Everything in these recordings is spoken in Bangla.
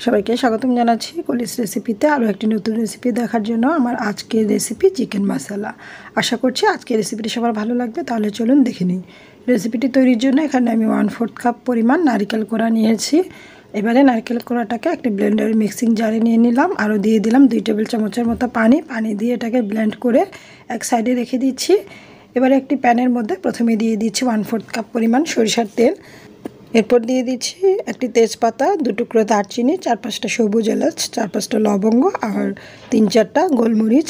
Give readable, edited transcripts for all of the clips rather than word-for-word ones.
সবাইকে স্বাগতম জানাচ্ছি কলিস রেসিপিতে আরও একটি নতুন রেসিপি দেখার জন্য। আমার আজকের রেসিপি চিকেন মশলা। আশা করছি আজকের রেসিপিটি সবার ভালো লাগবে। তাহলে চলুন দেখে নিই। রেসিপিটি তৈরির জন্য এখানে আমি 1/4 কাপ পরিমাণ নারকেল কোড়া নিয়েছি। এবারে নারকেল কোড়াটাকে একটি ব্লেন্ডার মিক্সিং জারে নিয়ে নিলাম। আরও দিয়ে দিলাম 2 টেবিল চামচের মতো পানি দিয়ে এটাকে ব্লেন্ড করে এক সাইডে রেখে দিচ্ছি। এবারে একটি প্যানের মধ্যে প্রথমে দিয়ে দিচ্ছি 1/4 কাপ পরিমাণ সরিষার তেল। এরপর দিয়ে দিচ্ছি একটি তেজপাতা, 2 টুকরো দারচিনি, 4-5টা সবুজ এলাচ, 4-5টা লবঙ্গ আর 3-4টা গোলমরিচ।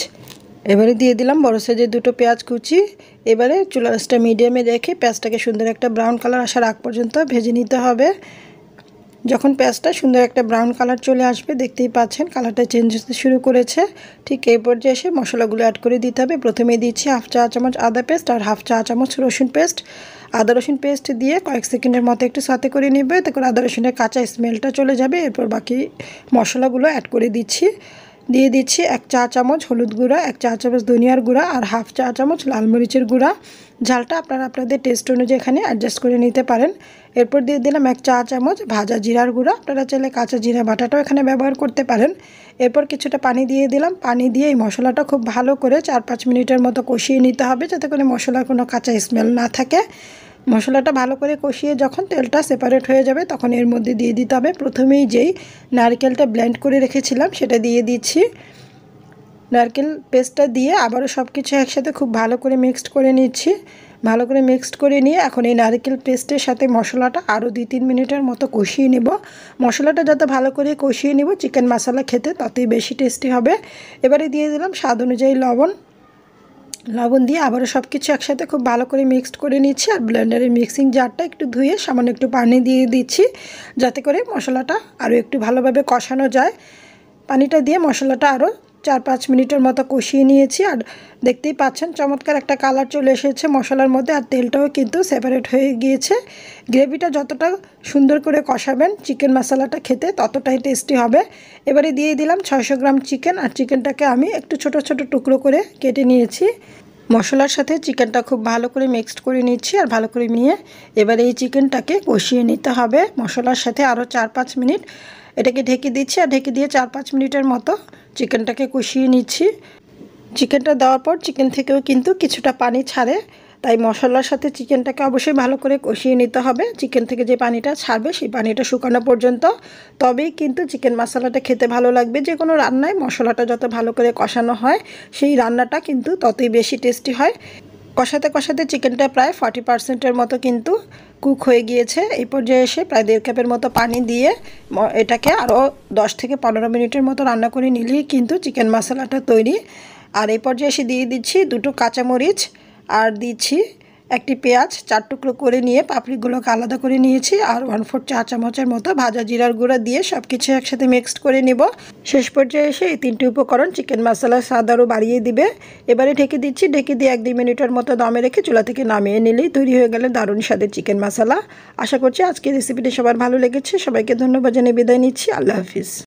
এবারে দিয়ে দিলাম বড় সাইজের 2টো পেঁয়াজ কুচি। এবারে চুলার আঁচটা মিডিয়ামে রেখে পেঁয়াজটাকে সুন্দর একটা ব্রাউন কালার আসার আগ পর্যন্ত ভেজে নিতে হবে। যখন পেঁয়াজটা সুন্দর একটা ব্রাউন কালার চলে আসবে, দেখতেই পাচ্ছেন কালারটা চেঞ্জ হতে শুরু করেছে, ঠিক এই পর্যায়ে এসে মশলাগুলো অ্যাড করে দিতে হবে। প্রথমে দিচ্ছি 1/2 চা চামচ আদা পেস্ট আর 1/2 চা চামচ রসুন পেস্ট। আদা রসুন পেস্ট দিয়ে কয়েক সেকেন্ডের মতো একটু সাথে করে নেবে, এতে করে আদা রসুনের কাঁচা স্মেলটা চলে যাবে। এরপর বাকি মশলাগুলো অ্যাড করে দিচ্ছি। দিয়ে দিচ্ছি 1 চা চামচ হলুদ গুঁড়া, 1 চা চামচ ধনিয়ার গুঁড়া আর 1/2 চা চামচ লাল মরিচের গুঁড়া। ঝালটা আপনারা আপনাদের টেস্ট অনুযায়ী এখানে অ্যাডজাস্ট করে নিতে পারেন। এরপর দিয়ে দিলাম 1 চা চামচ ভাজা জিরার গুঁড়া, আপনারা চাইলে কাঁচা জিরা বাটাটাও এখানে ব্যবহার করতে পারেন। এরপর কিছুটা পানি দিয়ে দিলাম। পানি দিয়ে এই মশলাটা খুব ভালো করে 4-5 মিনিটের মতো কষিয়ে নিতে হবে, যাতে করে মশলার কোনো কাঁচা স্মেল না থাকে। মশলাটা ভালো করে কষিয়ে যখন তেলটা সেপারেট হয়ে যাবে, তখন এর মধ্যে দিয়ে দিতে হবে প্রথমেই যেই নারকেলটা ব্লেন্ড করে রেখেছিলাম সেটা দিয়ে দিচ্ছি। নারকেল পেস্টটা দিয়ে আবারও সব কিছু একসাথে খুব ভালো করে মিক্সড করে নিচ্ছি। ভালো করে মিক্সড করে নিয়ে এখন এই নারকেল পেস্টের সাথে মশলাটা আরও 2-3 মিনিটের মতো কষিয়ে নেব। মশলাটা যত ভালো করে কষিয়ে নেব, চিকেন মশলা খেতে ততই বেশি টেস্টি হবে। এবারে দিয়ে দিলাম স্বাদ অনুযায়ী লবণ দিয়ে আবারও সব কিছু একসাথে খুব ভালো করে মিক্সড করে নিচ্ছি। আর ব্লেন্ডারের মিক্সিং জারটা একটু ধুয়ে সামান্য একটু পানি দিয়ে দিচ্ছি, যাতে করে মশলাটা আরও একটু ভালোভাবে কষানো যায়। পানিটা দিয়ে মশলাটা আরও 4-5 মিনিটের মতো কষিয়ে নিয়েছি। আর দেখতেই পাচ্ছেন চমৎকার একটা কালার চলে এসেছে মশলার মধ্যে, আর তেলটাও কিন্তু সেপারেট হয়ে গিয়েছে। গ্রেভিটা যতটা সুন্দর করে কষাবেন চিকেন মশলাটা খেতে ততটাই টেস্টি হবে। এবারে দিয়ে দিলাম 600 গ্রাম চিকেন, আর চিকেনটাকে আমি একটু ছোট ছোট টুকরো করে কেটে নিয়েছি। মশলার সাথে চিকেনটা খুব ভালো করে মিক্সড করে নিচ্ছি আর ভালো করে নিয়ে এবারে এই চিকেনটাকে কষিয়ে নিতে হবে মশলার সাথে আরও 4-5 মিনিট। এটাকে ঢেকে দিচ্ছি আর ঢেকে দিয়ে 4-5 মিনিটের মতো চিকেনটাকে কষিয়ে নিচ্ছি। চিকেনটা দেওয়ার পর চিকেন থেকেও কিন্তু কিছুটা পানি ছাড়ে, তাই মশলার সাথে চিকেনটাকে অবশ্যই ভালো করে কষিয়ে নিতে হবে। চিকেন থেকে যে পানিটা ছাড়বে সেই পানিটা শুকানো পর্যন্ত, তবেই কিন্তু চিকেন মশলাটা খেতে ভালো লাগবে। যে কোনো রান্নায় মশলাটা যত ভালো করে কষানো হয়, সেই রান্নাটা কিন্তু ততই বেশি টেস্টি হয়। কষাতে কষাতে চিকেনটা প্রায় 40%-এর মতো কিন্তু কুক হয়ে গিয়েছে। এই পর্যায়ে এসে প্রায় 1.5 কাপের মতো পানি দিয়ে এটাকে আরও 10 থেকে 15 মিনিটের মতো রান্না করে নিলেই কিন্তু চিকেন মশলাটা তৈরি। আর এই পর্যায়ে এসে দিয়ে দিচ্ছি 2টো কাঁচামরিচ আর দিচ্ছি একটি পেঁয়াজ 4 টুকরো করে নিয়ে পাপড়িগুলোকে আলাদা করে নিয়েছি। আর 1/4 চা চামচের মতো ভাজা জিরার গুঁড়া দিয়ে সব কিছু একসাথে মিক্সড করে নিব। শেষ পর্যায়ে এসে এই 3টি উপকরণ চিকেন মশলার স্বাদ আরও বাড়িয়ে দিবে। এবারে ঢেকে দিচ্ছি, ঢেকে দিয়ে 1-2 মিনিটের মতো দমে রেখে চুলা থেকে নামিয়ে নিলেই তৈরি হয়ে গেলে দারুণ স্বাদের চিকেন মশলা। আশা করছি আজকের রেসিপিটি সবার ভালো লেগেছে। সবাইকে ধন্যবাদ জানিয়ে বিদায় নিচ্ছি। আল্লাহ হাফিজ।